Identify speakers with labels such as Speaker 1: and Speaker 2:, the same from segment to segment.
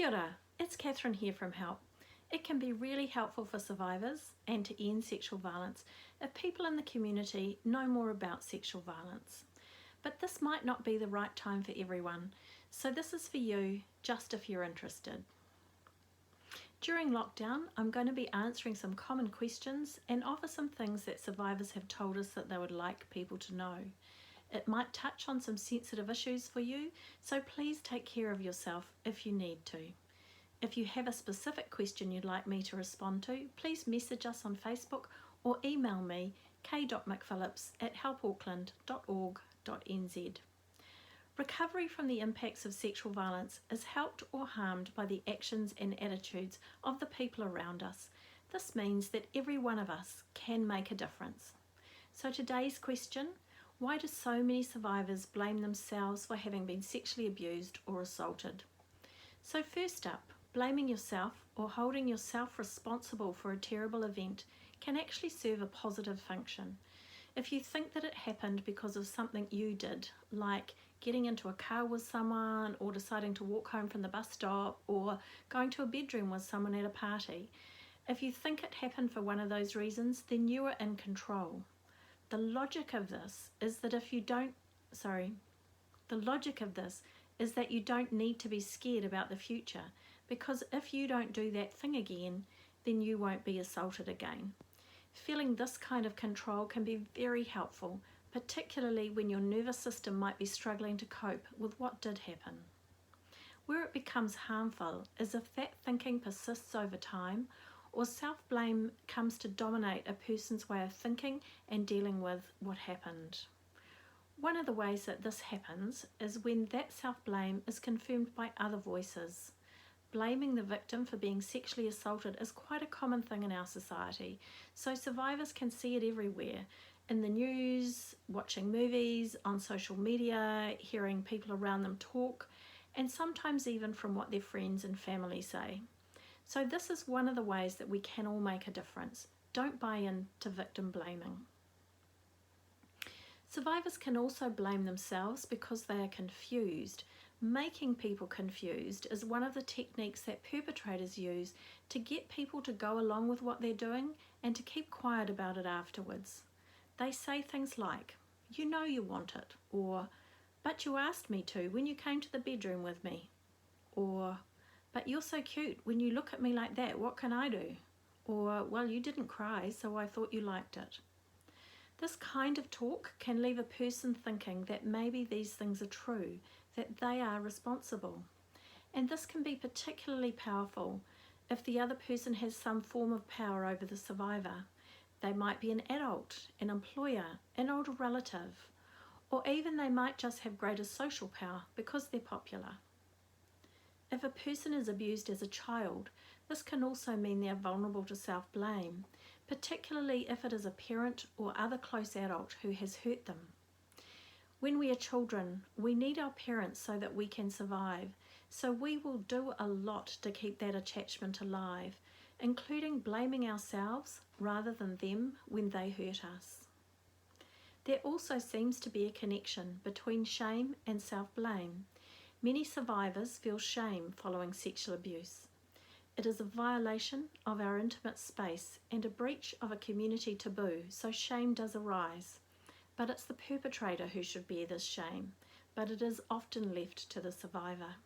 Speaker 1: Kia ora, it's Kathryn here from Help. It can be really helpful for survivors and to end sexual violence if people in the community know more about sexual violence. But this might not be the right time for everyone, so this is for you, just if you're interested. During lockdown, I'm going to be answering some common questions and offer some things that survivors have told us that they would like people to know. It might touch on some sensitive issues for you, so please take care of yourself if you need to. If you have a specific question you'd like me to respond to, please message us on Facebook or email me k.mcphillips@helpauckland.org.nz. Recovery from the impacts of sexual violence is helped or harmed by the actions and attitudes of the people around us. This means that every one of us can make a difference. So today's question: why do so many survivors blame themselves for having been sexually abused or assaulted? So first up, blaming yourself or holding yourself responsible for a terrible event can actually serve a positive function. If you think that it happened because of something you did, like getting into a car with someone or deciding to walk home from the bus stop or going to a bedroom with someone at a party, if you think it happened for one of those reasons, then you are in control. The logic of this is that you don't need to be scared about the future, because if you don't do that thing again, then you won't be assaulted again. Feeling this kind of control can be very helpful, particularly when your nervous system might be struggling to cope with what did happen. Where it becomes harmful is if that thinking persists over time, or self-blame comes to dominate a person's way of thinking and dealing with what happened. One of the ways that this happens is when that self-blame is confirmed by other voices. Blaming the victim for being sexually assaulted is quite a common thing in our society, so survivors can see it everywhere, in the news, watching movies, on social media, hearing people around them talk, and sometimes even from what their friends and family say. So this is one of the ways that we can all make a difference. Don't buy into victim blaming. Survivors can also blame themselves because they are confused. Making people confused is one of the techniques that perpetrators use to get people to go along with what they're doing and to keep quiet about it afterwards. They say things like, "You know you want it," or "But you asked me to when you came to the bedroom with me," or "But you're so cute when you look at me like that, what can I do?" Or, "Well, you didn't cry, so I thought you liked it." This kind of talk can leave a person thinking that maybe these things are true, that they are responsible. And this can be particularly powerful if the other person has some form of power over the survivor. They might be an adult, an employer, an older relative, or even they might just have greater social power because they're popular. If a person is abused as a child, this can also mean they're vulnerable to self-blame, particularly if it is a parent or other close adult who has hurt them. When we are children, we need our parents so that we can survive, so we will do a lot to keep that attachment alive, including blaming ourselves rather than them when they hurt us. There also seems to be a connection between shame and self-blame. Many survivors feel shame following sexual abuse. It is a violation of our intimate space and a breach of a community taboo, so shame does arise. But it's the perpetrator who should bear this shame, but it is often left to the survivor.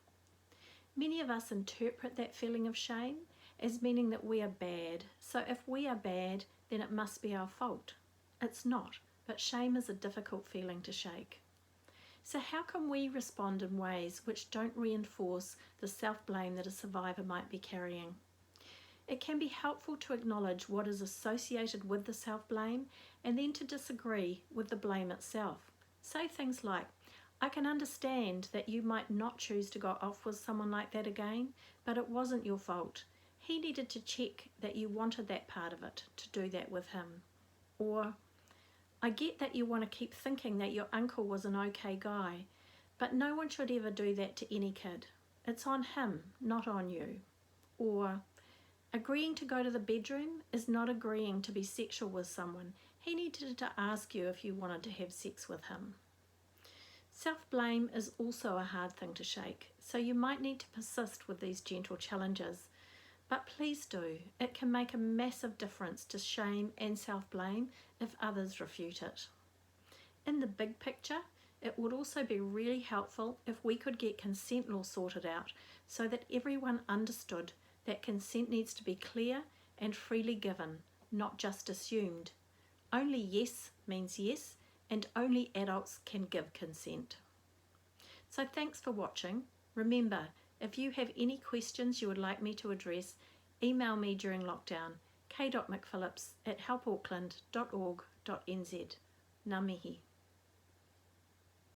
Speaker 1: Many of us interpret that feeling of shame as meaning that we are bad, so if we are bad, then it must be our fault. It's not, but shame is a difficult feeling to shake. So how can we respond in ways which don't reinforce the self-blame that a survivor might be carrying? It can be helpful to acknowledge what is associated with the self-blame and then to disagree with the blame itself. Say things like, "I can understand that you might not choose to go off with someone like that again, but it wasn't your fault. He needed to check that you wanted that part of it to do that with him." Or, "I get that you want to keep thinking that your uncle was an okay guy, but no one should ever do that to any kid. It's on him, not on you." Or, "Agreeing to go to the bedroom is not agreeing to be sexual with someone. He needed to ask you if you wanted to have sex with him." Self-blame is also a hard thing to shake, so you might need to persist with these gentle challenges. But please do. It can make a massive difference to shame and self-blame if others refute it. In the big picture, it would also be really helpful if we could get consent law sorted out so that everyone understood that consent needs to be clear and freely given, not just assumed. Only yes means yes, and only adults can give consent. So thanks for watching. Remember, if you have any questions you would like me to address, email me during lockdown, k.mcphillips@helpauckland.org.nz. Ngā mihi.